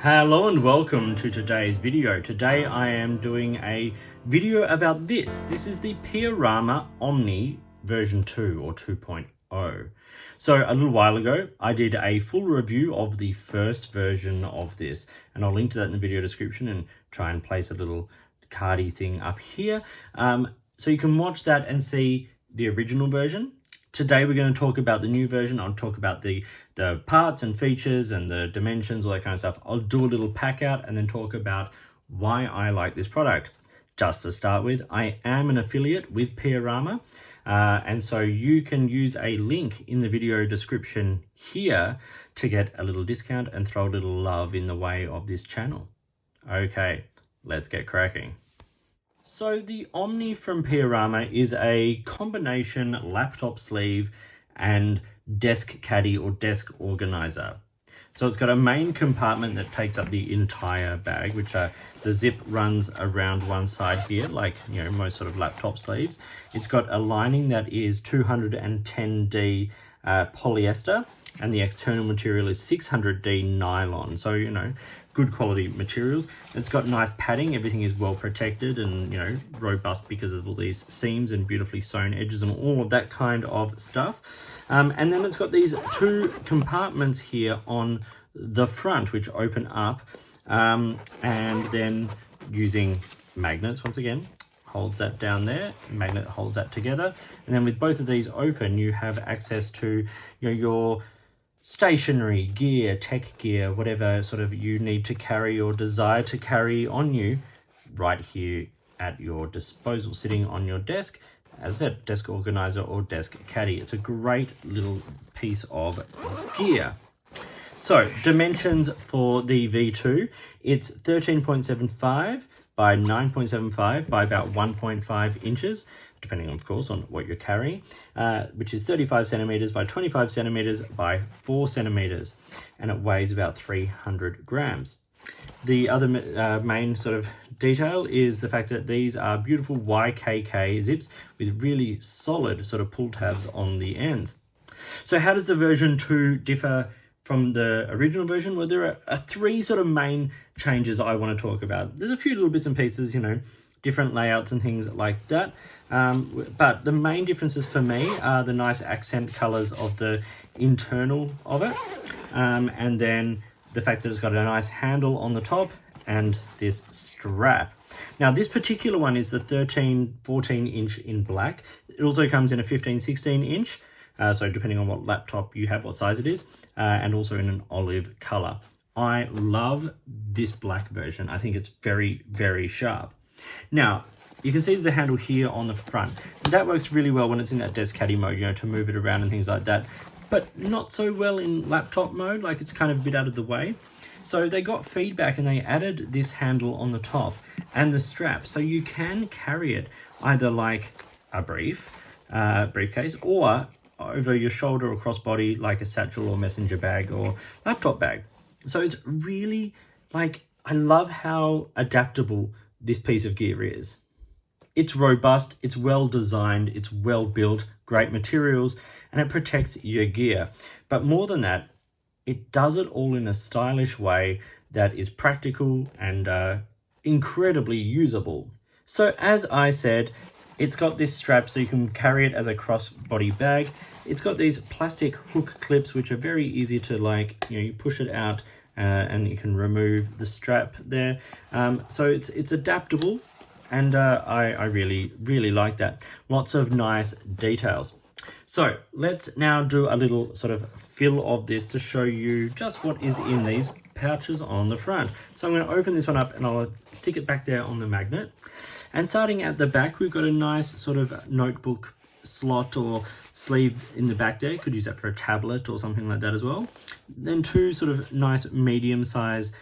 Hello and welcome to today's video. Today I am doing a video about this. This is the Piorama Omni version 2 or 2.0. So a little while ago, I did a full review of the first version of this, and I'll link to that in the video description and try and place a little cardy thing up here. So you can watch that and see the original version. Today we're going to talk about the new version. I'll talk about the parts and features and the dimensions, all that kind of stuff. I'll do a little pack out and then talk about why I like this product. Just to start with, I am an affiliate with Piorama, and so you can use a link in the video description here to get a little discount and throw a little love in the way of this channel. Okay, let's get cracking. So the Omni from Piorama is a combination laptop sleeve and desk caddy or desk organizer. So it's got a main compartment that takes up the entire bag, which the zip runs around one side here, like most sort of laptop sleeves. It's got a lining that is 210D polyester, and the external material is 600D nylon. So good quality materials. It's got nice padding. Everything is well protected and robust because of all these seams and beautifully sewn edges and all of that kind of stuff. And then it's got these two compartments here on the front which open up, and then using magnets once again holds that down there. Magnet holds that together, and then with both of these open you have access to your stationery gear, tech gear, whatever sort of you need to carry or desire to carry on you right here at your disposal, sitting on your desk as a desk organizer or desk caddy. It's a great little piece of gear. So dimensions for the V2, it's 13.75 by 9.75 by about 1.5 inches, depending of course on what you're carrying, which is 35 centimeters by 25 centimeters by 4 centimeters, and it weighs about 300 grams. The other main sort of detail is the fact that these are beautiful YKK zips with really solid sort of pull tabs on the ends. So how does the version 2 differ from the original version? Well, there are three sort of main changes I want to talk about. There's a few little bits and pieces, different layouts and things like that. But the main differences for me are the nice accent colors of the internal of it. And then the fact that it's got a nice handle on the top and this strap. Now this particular one is the 13-14 inch in black. It also comes in a 15-16 inch. So depending on what laptop you have, what size it is, and also in an olive color. I love this black version. I think it's very, very sharp. Now, you can see there's a handle here on the front. That works really well when it's in that desk caddy mode, to move it around and things like that. But not so well in laptop mode, like it's kind of a bit out of the way. So they got feedback and they added this handle on the top and the strap. So you can carry it either like a briefcase, or over your shoulder or crossbody like a satchel or messenger bag or laptop bag. So it's really I love how adaptable this piece of gear is. It's robust, it's well designed, it's well built, great materials, and it protects your gear. But more than that, it does it all in a stylish way that is practical and incredibly usable. So as I said, it's got this strap so you can carry it as a crossbody bag. It's got these plastic hook clips which are very easy to you push it out and you can remove the strap there. So it's adaptable, and I really, really like that. Lots of nice details. So let's now do a little sort of fill of this to show you just what is in these pouches on the front. So I'm going to open this one up and I'll stick it back there on the magnet. And starting at the back, we've got a nice sort of notebook slot or sleeve in the back there. Could use that for a tablet or something like that as well. Then two sort of nice medium size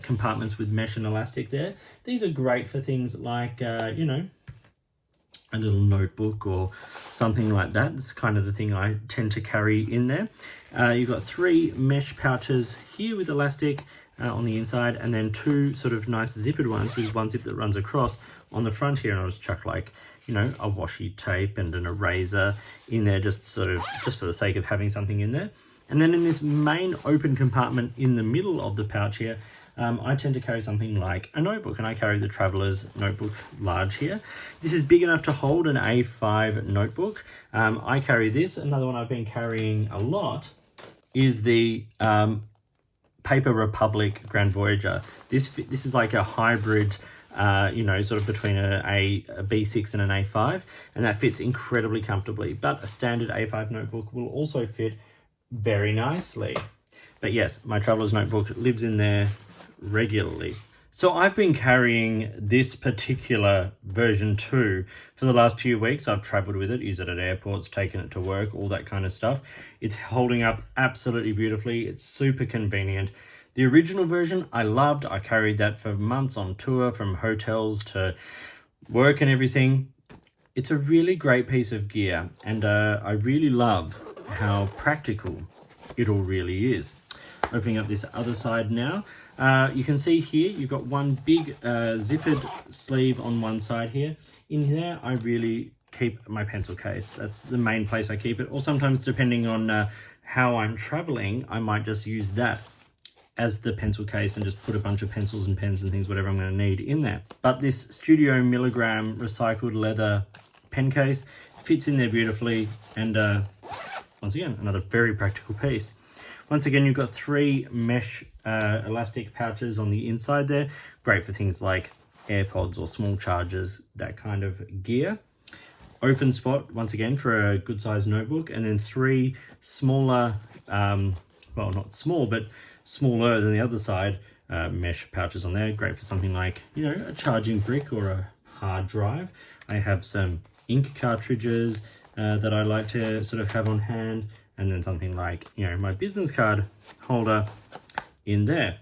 compartments with mesh and elastic there. These are great for things like, a little notebook or something like that. It's kind of the thing I tend to carry in there. You've got three mesh pouches here with elastic on the inside, and then two sort of nice zippered ones with one zip that runs across on the front here. And I'll just chuck a washi tape and an eraser in there just for the sake of having something in there. And then in this main open compartment in the middle of the pouch here, I tend to carry something like a notebook, and I carry the Traveler's Notebook Large here. This is big enough to hold an A5 notebook. I carry this. Another one I've been carrying a lot is the Paper Republic Grand Voyager. This is like a hybrid, sort of between a B6 and an A5, and that fits incredibly comfortably. But a standard A5 notebook will also fit very nicely. But yes, my Traveler's Notebook lives in there regularly. So I've been carrying this particular version 2 for the last few weeks. I've traveled with it, used it at airports, taken it to work, all that kind of stuff. It's holding up absolutely beautifully. It's super convenient. The original version I loved. I carried that for months on tour, from hotels to work and everything. It's a really great piece of gear, and I really love how practical it all really is. Opening up this other side now, you can see here you've got one big zippered sleeve on one side here. In there I really keep my pencil case. That's the main place I keep it, or sometimes depending on how I'm traveling, I might just use that as the pencil case and just put a bunch of pencils and pens and things, whatever I'm going to need in there. But this Studio Milligram recycled leather pen case fits in there beautifully, and once again, another very practical piece. Once again, you've got 3 mesh elastic pouches on the inside there. Great for things like AirPods or small chargers, that kind of gear. Open spot, once again, for a good sized notebook. And then 3 smaller, well, not small, but smaller than the other side, mesh pouches on there. Great for something like, a charging brick or a hard drive. I have some ink cartridges that I like to sort of have on hand. And then something like, my business card holder in there.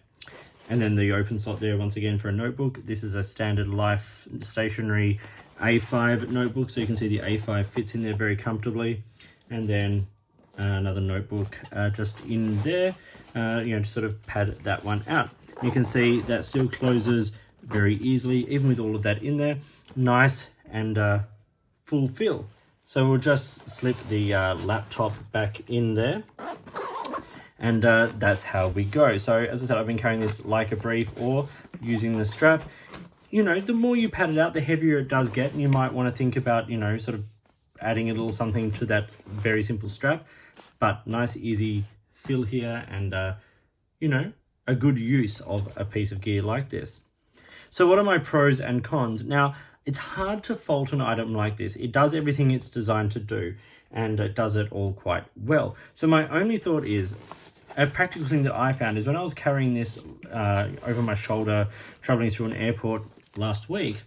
And then the open slot there, once again, for a notebook. This is a Standard Life stationary A5 notebook. So you can see the A5 fits in there very comfortably. And then another notebook just in there, to sort of pad that one out. You can see that still closes very easily, even with all of that in there. Nice and full fill. So we'll just slip the laptop back in there, and that's how we go. So as I said, I've been carrying this like a brief or using the strap. The more you pad it out, the heavier it does get, and you might want to think about, sort of adding a little something to that very simple strap. But nice, easy fill here, and, a good use of a piece of gear like this. So what are my pros and cons? Now, it's hard to fault an item like this. It does everything it's designed to do, and it does it all quite well. So my only thought is, a practical thing that I found is when I was carrying this over my shoulder, traveling through an airport last week,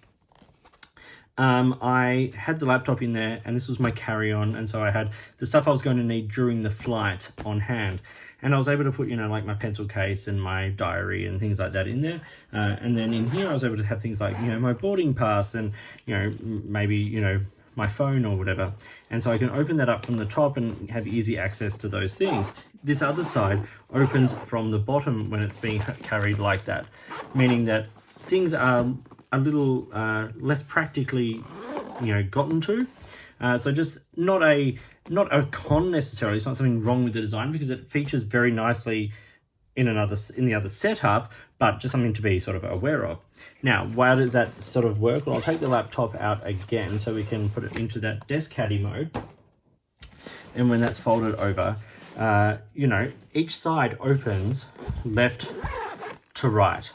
I had the laptop in there, and this was my carry-on, and so I had the stuff I was going to need during the flight on hand. And I was able to put, like my pencil case and my diary and things like that in there. And then in here, I was able to have things like, my boarding pass and, maybe, my phone or whatever. And so I can open that up from the top and have easy access to those things. This other side opens from the bottom when it's being carried like that, meaning that things are a little less practically, gotten to. So just not a con necessarily. It's not something wrong with the design, because it features very nicely in the other setup, but just something to be sort of aware of. Now, why does that sort of work? Well, I'll take the laptop out again so we can put it into that desk caddy mode. And when that's folded over, each side opens left to right.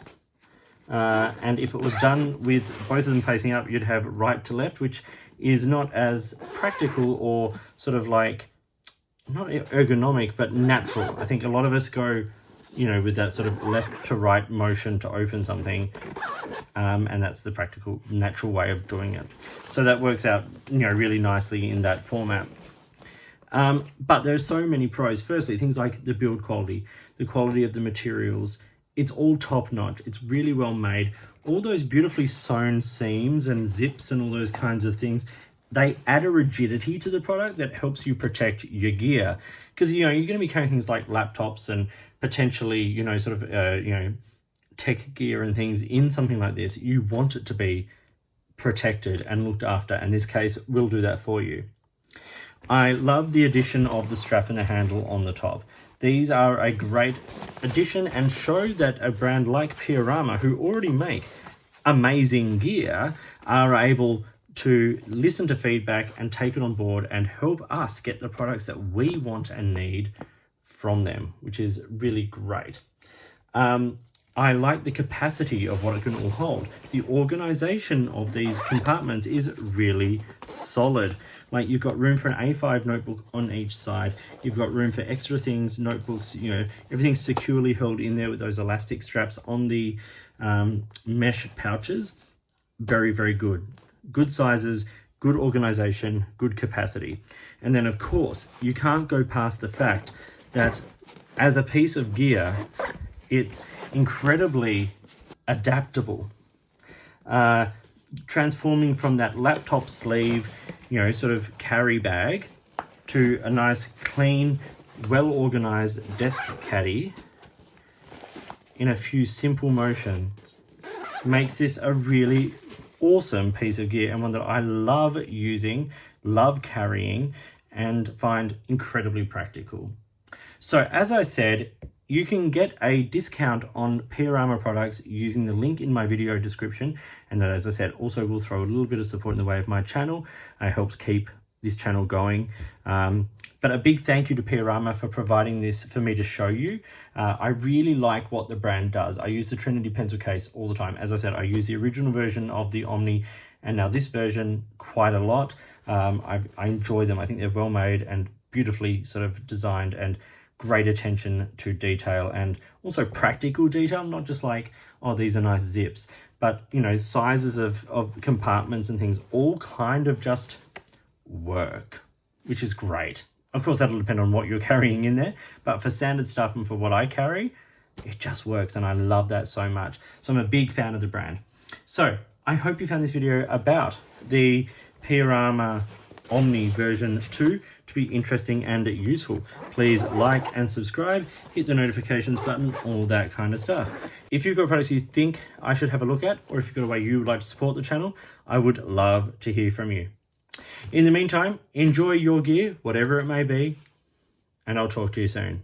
And if it was done with both of them facing up, you'd have right to left, which is not as practical or sort of like, not ergonomic, but natural. I think a lot of us go, with that sort of left to right motion to open something, and that's the practical, natural way of doing it. So that works out, really nicely in that format. But there's so many pros. Firstly, things like the build quality, the quality of the materials. It's all top notch. It's really well made. All those beautifully sewn seams and zips and all those kinds of things, they add a rigidity to the product that helps you protect your gear. Because, you're going to be carrying things like laptops and potentially, tech gear and things in something like this. You want it to be protected and looked after, and this case will do that for you. I love the addition of the strap and the handle on the top. these are a great addition and show that a brand like Piorama, who already make amazing gear, are able to listen to feedback and take it on board and help us get the products that we want and need from them, which is really great. I like the capacity of what it can all hold. The organization of these compartments is really solid. Like, you've got room for an A5 notebook on each side. You've got room for extra things, notebooks, you know, everything's securely held in there with those elastic straps on the mesh pouches. Very, very good. Good sizes, good organization, good capacity. And then, of course, you can't go past the fact that as a piece of gear, it's incredibly adaptable, transforming from that laptop sleeve, you know, sort of carry bag to a nice, clean, well-organized desk caddy in a few simple motions makes this a really awesome piece of gear, and one that I love using, love carrying, and find incredibly practical. So as I said, you can get a discount on Piorama products using the link in my video description. And that, as I said, also will throw a little bit of support in the way of my channel. It helps keep this channel going. But a big thank you to Piorama for providing this for me to show you. I really like what the brand does. I use the Trinity pencil case all the time. As I said, I use the original version of the Omni and now this version quite a lot. I enjoy them. I think they're well made and beautifully sort of designed, and great attention to detail, and also practical detail, not just like, oh, these are nice zips, but, you know, sizes of compartments and things all kind of just work, which is great. Of course, that'll depend on what you're carrying in there, but for standard stuff and for what I carry, it just works, and I love that so much. So I'm a big fan of the brand. So I hope you found this video about the Piorama Omni version 2 to be interesting and useful. Please like and subscribe, hit the notifications button, all that kind of stuff. If you've got products you think I should have a look at, or if you've got a way you would like to support the channel, I would love to hear from you. In the meantime, enjoy your gear, whatever it may be, and I'll talk to you soon.